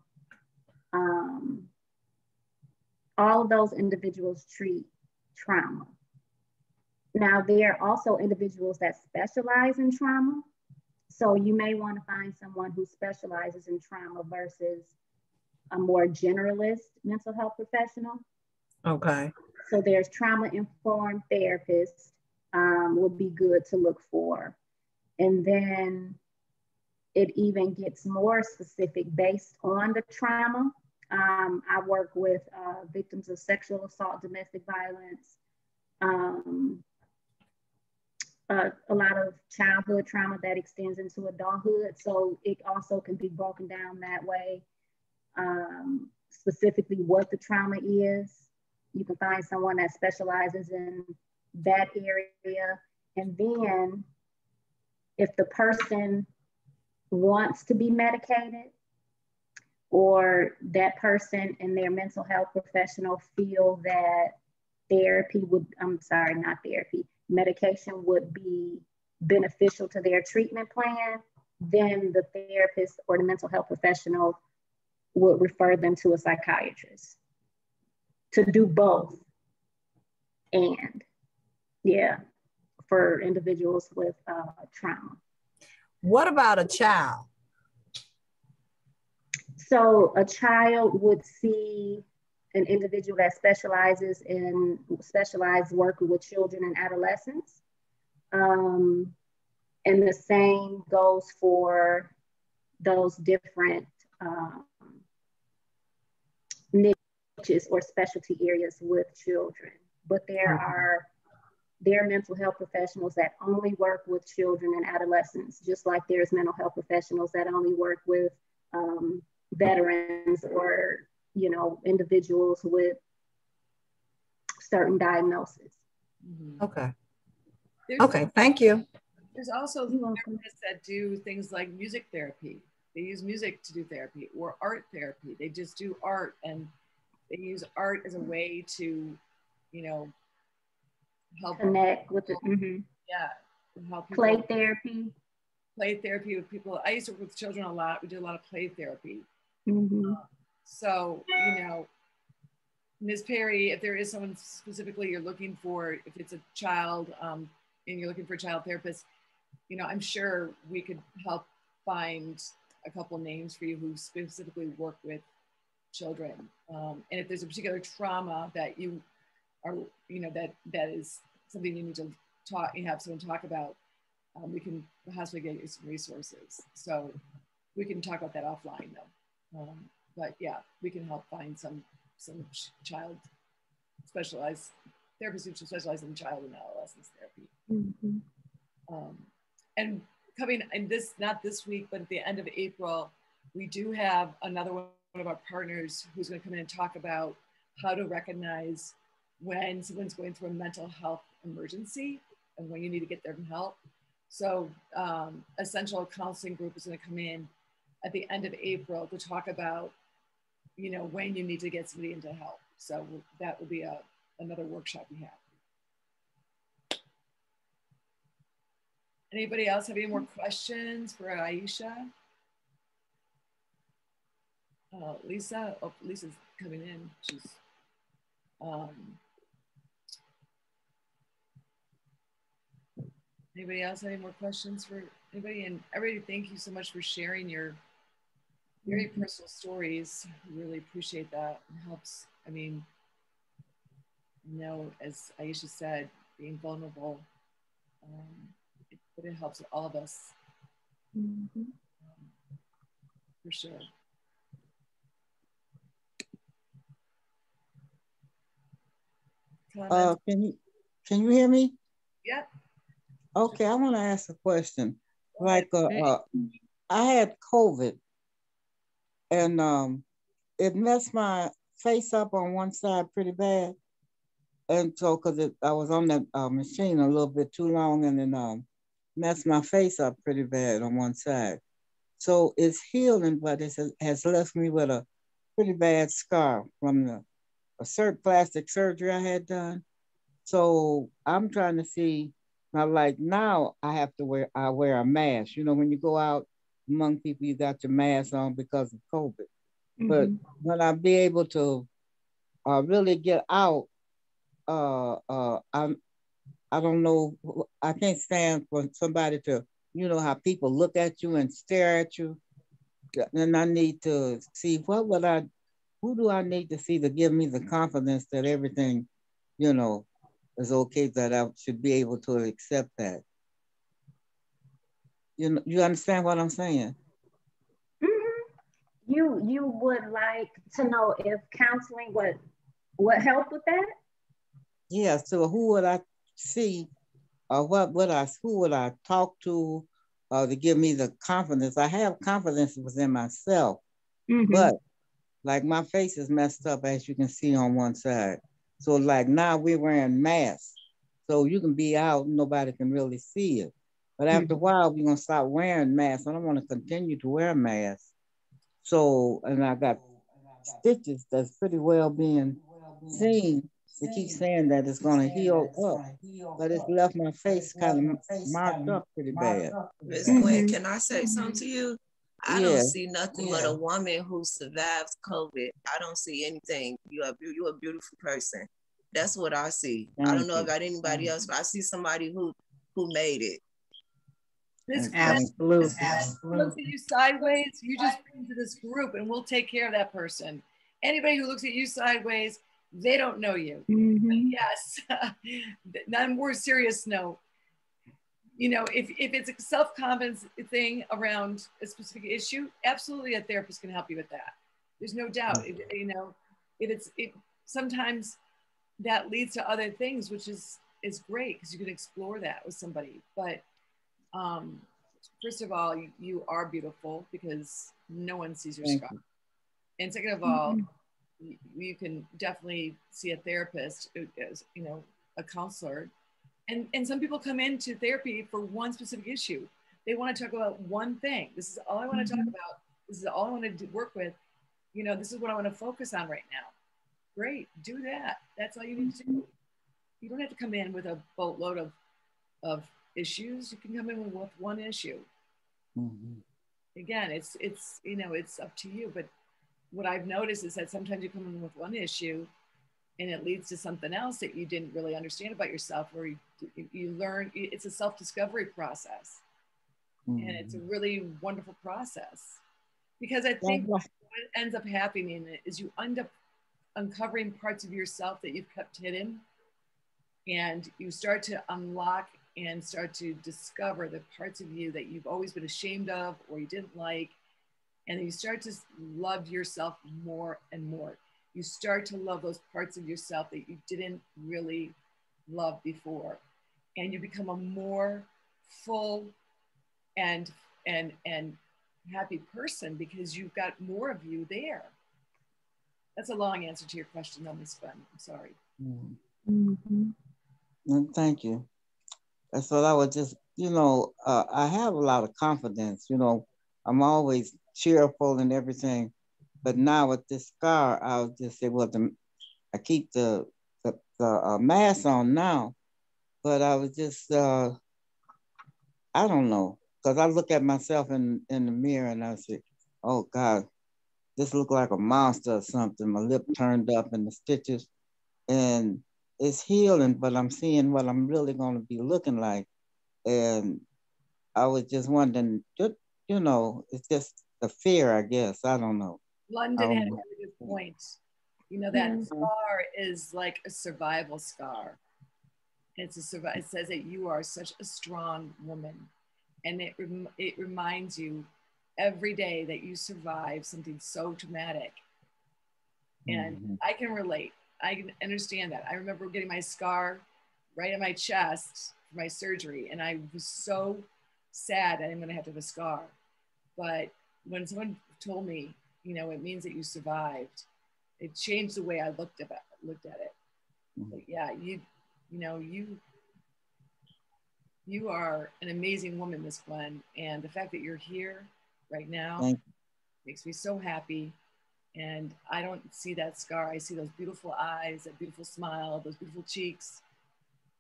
All of those individuals treat trauma. Now, there are also individuals that specialize in trauma. So you may want to find someone who specializes in trauma versus a more generalist mental health professional. Okay. So there's trauma-informed therapists would be good to look for. And then it even gets more specific based on the trauma. I work with victims of sexual assault, domestic violence, a lot of childhood trauma that extends into adulthood. So it also can be broken down that way, specifically what the trauma is. You can find someone that specializes in that area. And then if the person wants to be medicated, or that person and their mental health professional feel that medication would be beneficial to their treatment plan, then the therapist or the mental health professional would refer them to a psychiatrist to do both. And yeah, for individuals with trauma. What about a child? So a child would see an individual that specializes in specialized work with children and adolescents. And the same goes for those different niches or specialty areas with children. But there are mental health professionals that only work with children and adolescents, just like there's mental health professionals that only work with veterans or, you know, individuals with certain diagnoses. Okay. Okay, thank you. There's also therapists that do things like music therapy. They use music to do therapy, or art therapy. They just do art, and they use art as a way to, you know, help connect with it. Yeah, help people. Play therapy with people. I used to work with children a lot. We did a lot of play therapy. So, you know, Ms. Perry, if there is someone specifically you're looking for, if it's a child and you're looking for a child therapist, you know, I'm sure we could help find a couple names for you who specifically work with children. And if there's a particular trauma that you are, you know, that is something you need to have someone talk about, we can possibly get you some resources. So we can talk about that offline though. But yeah, we can help find some child specialized therapists who specialize in child and adolescence therapy. And coming in not this week, but at the end of April, we do have another one of our partners who's going to come in and talk about how to recognize when someone's going through a mental health emergency and when you need to get them help. So Essential Counseling Group is going to come in at the end of April to talk about, you know, when you need to get somebody into help. So that will be another workshop we have. Anybody else have any more questions for Ieisha? Lisa, oh, Lisa's coming in. She's, anybody else have any more questions for anybody? And everybody, thank you so much for sharing your very personal stories. We really appreciate that. It helps. I mean, you know, as Ieisha said, being vulnerable, but it helps all of us, for sure. comments? Can you hear me? Yeah. Okay, I want to ask a question. Like, I had COVID, and it messed my face up on one side pretty bad, and so because I was on that machine a little bit too long, and then messed my face up pretty bad on one side. So it's healing, but it has left me with a pretty bad scar from plastic surgery I had done. So I'm trying to see now, like now I wear a mask. You know, when you go out among people, you got your mask on because of COVID. But when I be able to really get out, I don't know, I can't stand for somebody to, you know, how people look at you and stare at you. And I need to see who do I need to see to give me the confidence that everything, you know, is okay, that I should be able to accept that. You know, you understand what I'm saying? You would like to know if counseling would help with that? Yeah. So who would I see, or who would I talk to give me the confidence? I have confidence within myself, but like my face is messed up, as you can see on one side. So like now we're wearing masks, so you can be out, nobody can really see it. But after a while, we're gonna stop wearing masks. I don't want to continue to wear masks. So, and I got stitches that's pretty well being seen. They keep saying that it's gonna heal up, but it's left my face kind of marked up pretty bad. Miss Gwen, can I say something to you? I Yeah. don't see nothing but a woman who survives COVID. I don't see anything. You're a beautiful person. That's what I see. I don't know about anybody else, but I see somebody who made it. This Absolutely. looks at you sideways, you just bring to this group and we'll take care of that person. Anybody who looks at you sideways, they don't know you. Yes. On a more serious note, you know, if it's a self-confidence thing around a specific issue, absolutely a therapist can help you with that. There's no doubt. You know, sometimes that leads to other things, which is great because you can explore that with somebody. But first of all, you are beautiful because no one sees your scar. And second of all, you can definitely see a therapist, as you know, a counselor. And some people come into therapy for one specific issue. They want to talk about one thing. This is all I want to talk about. This is all I want to work with. You know, this is what I want to focus on right now. Great, do that. That's all you need to do. You don't have to come in with a boatload of issues. You can come in with one issue. Again, it's you know, it's up to you. But what I've noticed is that sometimes you come in with one issue and it leads to something else that you didn't really understand about yourself, or you learn. It's a self-discovery process. And it's a really wonderful process, because I think what ends up happening is you end up uncovering parts of yourself that you've kept hidden, and you start to unlock and start to discover the parts of you that you've always been ashamed of or you didn't like, and you start to love yourself more and more. You start to love those parts of yourself that you didn't really love before, and you become a more full and happy person because you've got more of you there. That's a long answer to your question, though, Ms. Fun. I'm sorry. Thank you. That's what I would just, you know, I have a lot of confidence, you know, I'm always cheerful and everything. But now with this scar, I'll just say, well, I keep the mask on now, but I was just, I don't know, because I look at myself in the mirror and I say, oh God, this look like a monster or something. My lip turned up and the stitches, and it's healing, but I'm seeing what I'm really going to be looking like. And I was just wondering, you know, it's just the fear, I guess. I don't know. London had a really good point. You know, that scar is like a survival scar. It says that you are such a strong woman. And it reminds you every day that you survive something so traumatic. And I can relate. I can understand that. I remember getting my scar right on my chest for my surgery, and I was so sad that I'm going to have to have a scar. But when someone told me, you know, it means that you survived, it changed the way I looked at it. But yeah, you know, you are an amazing woman, Miss Gwen, and the fact that you're here right now makes me so happy. And I don't see that scar. I see those beautiful eyes, that beautiful smile, those beautiful cheeks.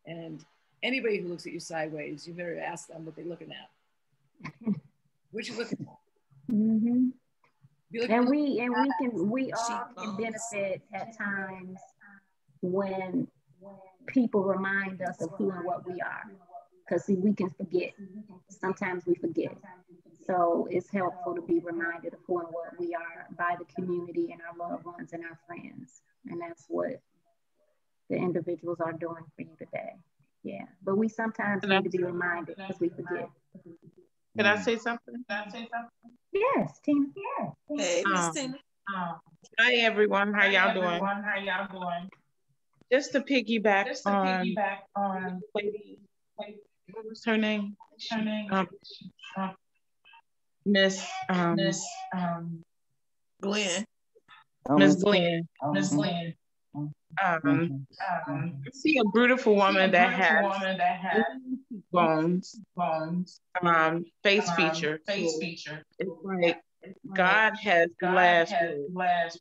And anybody who looks at you sideways, you better ask them what they're looking at. What you looking at? Mm-hmm. And we all can benefit at times when people remind us of who and what we are. Because see, we can forget. Sometimes we forget. So it's helpful to be reminded of who and what we are by the community and our loved ones and our friends. And that's what the individuals are doing for you today. Yeah. But we sometimes need to be reminded because we forget. Can I say something? Yes, Tina. Hey, Miss Tina. Hi, everyone. How y'all doing? Just to piggyback on lady, what was her name? Miss Gwen. Miss Glenn. I see a beautiful woman that has bones, face feature. It's like God has the last word.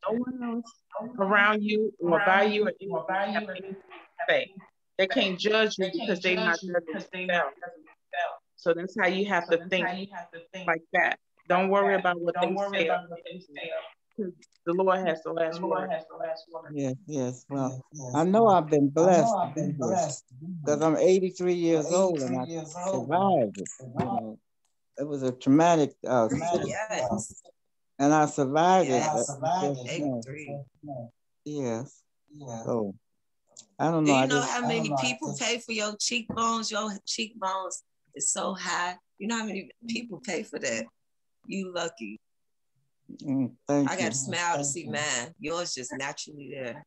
No one else around you or by you or anything have anything to say. They can't judge you because they're not judging themselves. So that's how you have to think like that. Don't worry about what they say. Because the Lord has the last word. Yes. Well, I know I've been blessed because I'm 83 years old and I survived it. You know, it was a traumatic Yes. and I survived it. 83. Yes. So I don't Do know. you know how many people pay for your cheekbones? Your cheekbones is so high. You know how many people pay for that? You lucky. I got to smile to see mine. Yours just naturally there.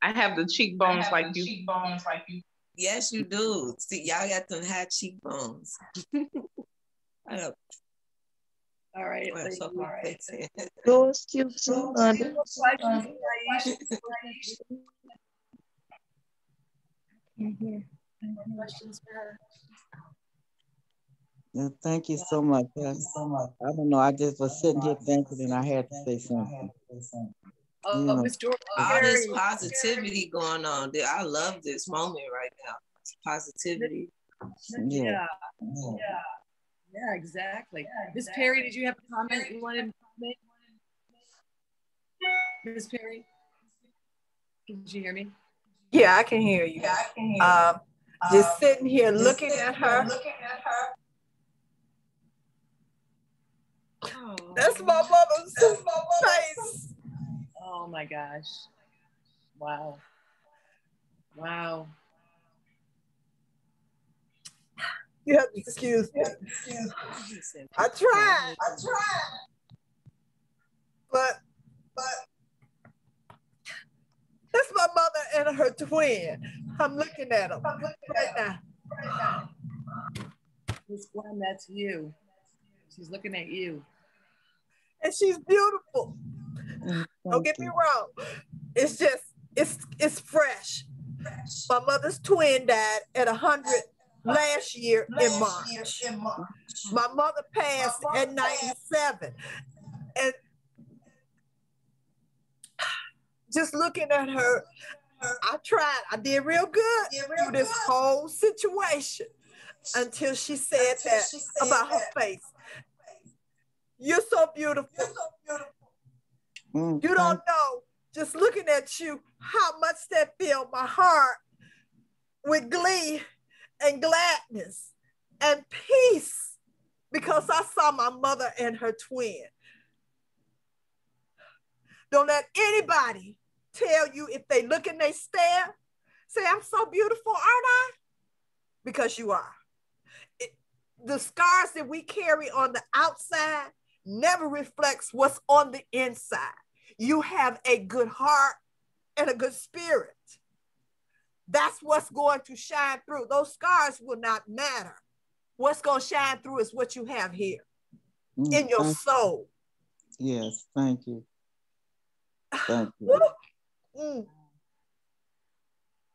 I have the cheekbones like you. Yes, you do. See, y'all got them high cheekbones. All right. Yours cute too, London. Questions for her? Yeah, thank you so much. I don't know. I just was sitting here thinking and I had to say something. All this positivity going on. I love this moment right now. It's positivity. Yeah, exactly. Miss Perry, did you have a comment you wanted to make? Miss Perry, did you hear me? Yeah, I can hear you. Just sitting here looking at her. Oh. That's my mother's face. Oh my gosh. Wow. You have to excuse me. I tried. But that's my mother and her twin. I'm looking at them right now. Miss Gwen, that's you. She's looking at you. And she's beautiful. Don't get me wrong. It's just, it's fresh. My mother's twin died at 100 last year in March. My mother passed at 97. And just looking at her, I tried. I did real good through this whole situation until she said that about her face. You're so beautiful. You don't know, just looking at you, how much that filled my heart with glee and gladness and peace because I saw my mother and her twin. Don't let anybody tell you if they look and they stare, say, I'm so beautiful, aren't I? Because you are. The scars that we carry on the outside never reflects what's on the inside. You have a good heart. and a good spirit. That's what's going to shine through. Those scars will not matter. What's going to shine through is what you have here in your soul. Yes, thank you. Thank you.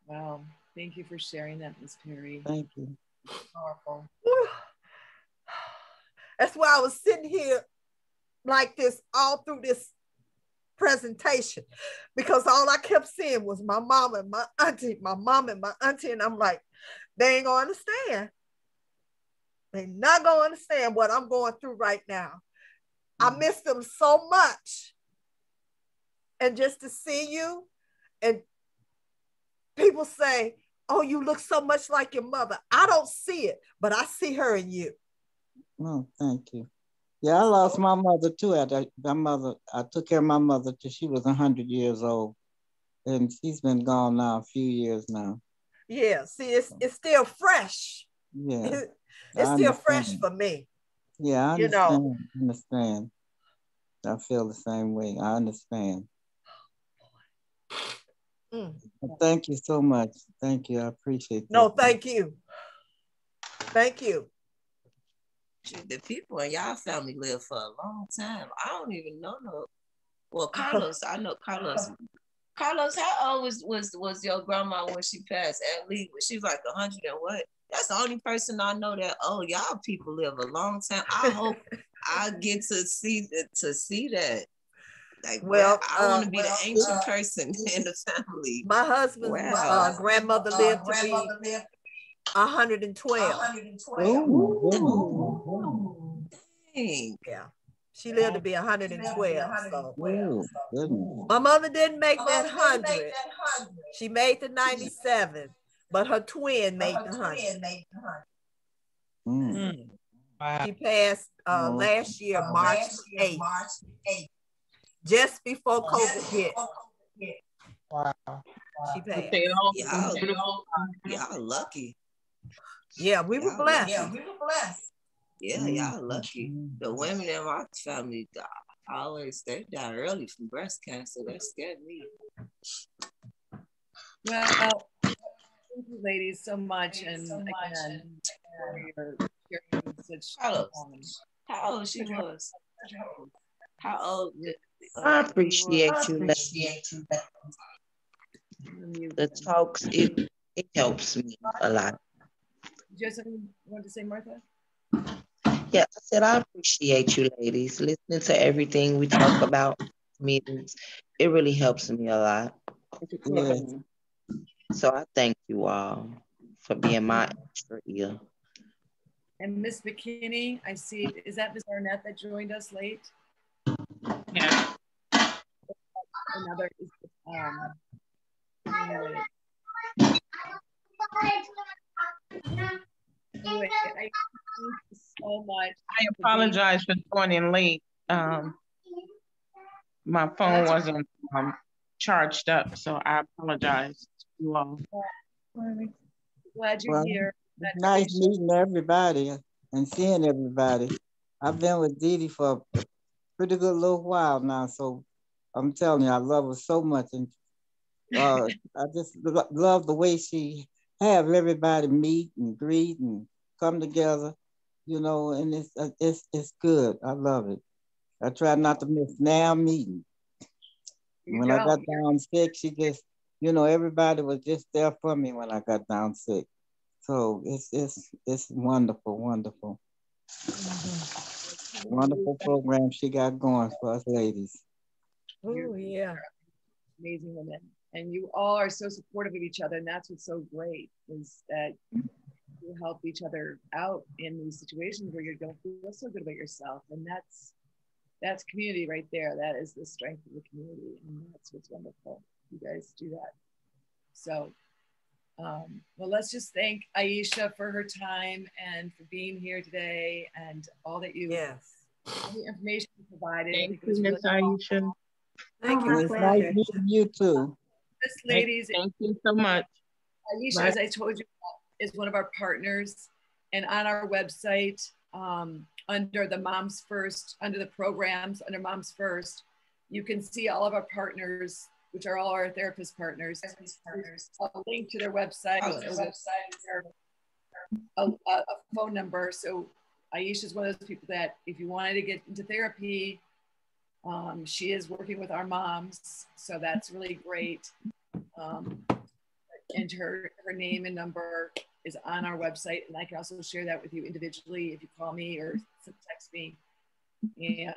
Wow. Thank you for sharing that, Ms. Perry. Thank you. Powerful. That's why I was sitting here like this all through this presentation, because all I kept seeing was my mom and my auntie, my mom and my auntie, and I'm like, they ain't gonna understand. They not gonna understand what I'm going through right now. I miss them so much. And just to see you, and people say, oh, you look so much like your mother. I don't see it, but I see her in you. Oh, thank you. Yeah, I lost my mother too. I took care of my mother till she was 100 years old. And she's been gone now a few years now. Yeah, see, it's still fresh. Yeah. It's still fresh for me. Yeah, I understand. I understand. I feel the same way. I understand. Thank you so much. Thank you. I appreciate that. No, thank you. Thank you. The people in y'all family live for a long time. I don't even know no. Well, Carlos, I know Carlos. Carlos, how old was your grandma when she passed? At least she was like 100 and what? That's the only person I know that. Oh, y'all people live a long time. I hope I get to see that. Like, well, I want to be the ancient person in the family. My husband's grandmother lived to be 112. Ooh. Dang. Yeah. She lived to be 112. So. My mother didn't make that 100. She made the 97, but her twin made the 100. She passed last year, March 8th. Just before COVID hit. Wow. She passed. Y'all lucky. Yeah, we were blessed. Yeah, y'all lucky. The women in my family they die early from breast cancer. That scared me. Well, thank you, ladies, so much, and again, for sharing such. How old she was? How old? I appreciate you. The talks, it helps me a lot. Do you have something you want to say, Martha? Yeah, I said I appreciate you ladies. Listening to everything we talk about meetings, it really helps me a lot. Yeah. So I thank you all for being my extra ear. And Miss McKinney, I see, is that Miss Arnett that joined us late? Yeah. Another is anyway, thank you so much. I apologize for joining late. My phone wasn't charged up, so I apologize to you all. Glad you're here. It's nice meeting everybody and seeing everybody. I've been with Dee Dee for a pretty good little while now, so I'm telling you, I love her so much, and I just love the way she have everybody meet and greet and come together, and it's good. I love it. I try not to miss now meeting. When I got down sick, she just, everybody was just there for me when I got down sick. So it's wonderful, wonderful. Wonderful program she got going for us ladies. Oh, yeah. Amazing women. And you all are so supportive of each other. And that's what's so great, is that you help each other out in these situations where you don't feel so good about yourself. And that's community right there. That is the strength of the community. And that's what's wonderful. You guys do that. So, well, let's just thank Ieisha for her time and for being here today and all that you, all the information you provided. Thank you, Ms. Ieisha. Thank you. It's nice meeting you too. This ladies, thank you so much. Ieisha, as I told you, is one of our partners, and on our website, under the Moms First, under the programs, under Moms First, you can see all of our partners which are all our therapist partners. A link to their website, a phone number. So Ieisha is one of those people that if you wanted to get into therapy, she is working with our moms. So that's really great. And her name and number is on our website. And I can also share that with you individually if you call me or text me. And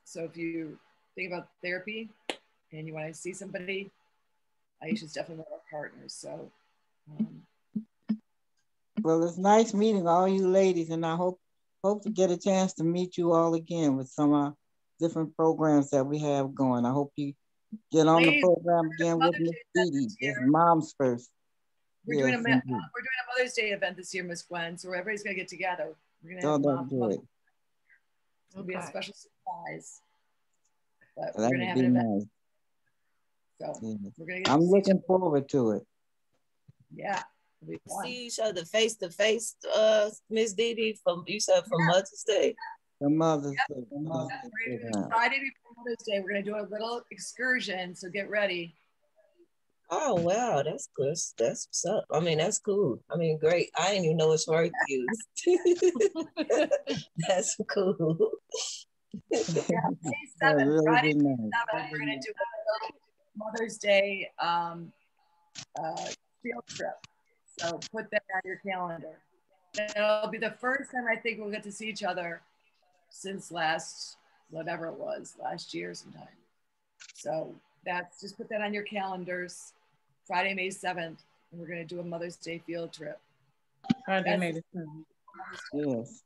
so if you think about therapy and you want to see somebody, Ieisha's definitely one of our partners. So well, it's nice meeting all you ladies, and I hope to get a chance to meet you all again with some different programs that we have going. I hope you get on the program again with Miss Dee. It's Moms First. We're doing a Mother's Day event this year, Miss Gwen. So everybody's gonna get together. We're gonna have that's good. It's gonna be a special surprise. But That we're gonna have would an be event. nice. So Yeah. we're gonna get I'm looking forward to it. Yeah. See each other face to face, Miss Dee, from you said from Mother's Day. The Mother's Day. Friday before Mother's Day, we're gonna do a little excursion. So get ready. Oh wow, that's good. That's what's up. I mean, that's cool. I mean, great. I didn't even know which word to use. That's cool. Yeah, May 7th, really Friday, May nice. 7th, we're gonna do a Mother's Day field trip. So put that on your calendar. It'll be the first time I think we'll get to see each other since last year sometime. So that's, just put that on your calendars. Friday, May 7th, and we're gonna do a Mother's Day field trip. Friday, May 7th. Yes.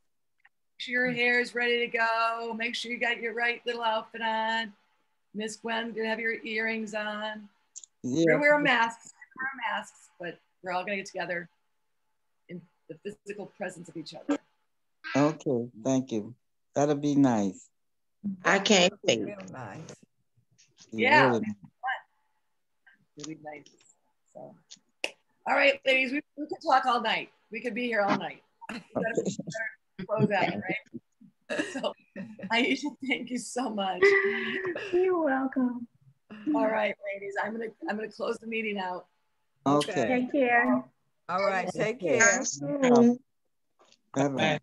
Make sure your hair is ready to go. Make sure you got your right little outfit on. Miss Gwen, gonna have your earrings on. Yeah. We're gonna wear masks, but we're all gonna get together in the physical presence of each other. Okay, thank you. That'll be nice. I can't wait. Real nice. Yeah, Really it'll be nice. So, all right, ladies, we could talk all night. We could be here all night. Close out, right? So, Ieisha, thank you so much. You're welcome. All right, ladies, I'm gonna close the meeting out. Okay. Take care. All right, take care. Bye-bye.